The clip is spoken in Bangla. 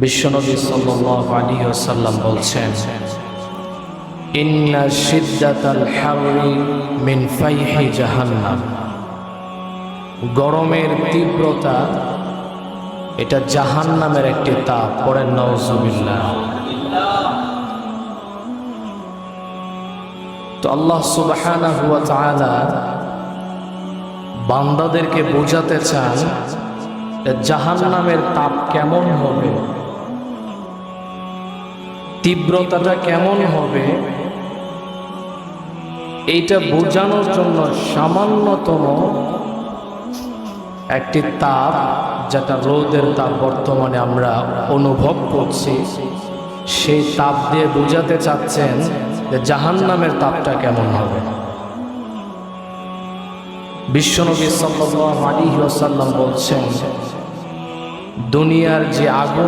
বিশ্বনবী সাল্লাল্লাহু আলাইহি ওয়াসাল্লাম বলছেন, ইন্না শিদ্দাতাল হাররি মিন ফাইহি জাহান্নাম। গরমের তীব্রতা এটা জাহান্নামের একটি তাপ। পড়েন নাউজুবিল্লাহ। তো আল্লাহ সুবহানাহু ওয়া তাআলা বান্দাদেরকে বোঝাতে চান জাহান্নামের তাপ কেমন হবে, তীব্রতাটা কেমন হবে। এইটা বোঝানোর জন্য সামান্যতম একটি তাপ, যেটা রোদের তাপ বর্তমানে আমরা অনুভব করছি, সেই তাপ দিয়ে বোঝাতে চাচ্ছেন যে জাহান্নামের তাপটা কেমন হবে। বিশ্বনবী সাল্লাল্লাহু আলাইহি ওয়াসাল্লাম বলছেন, দুনিয়ার যে আগুন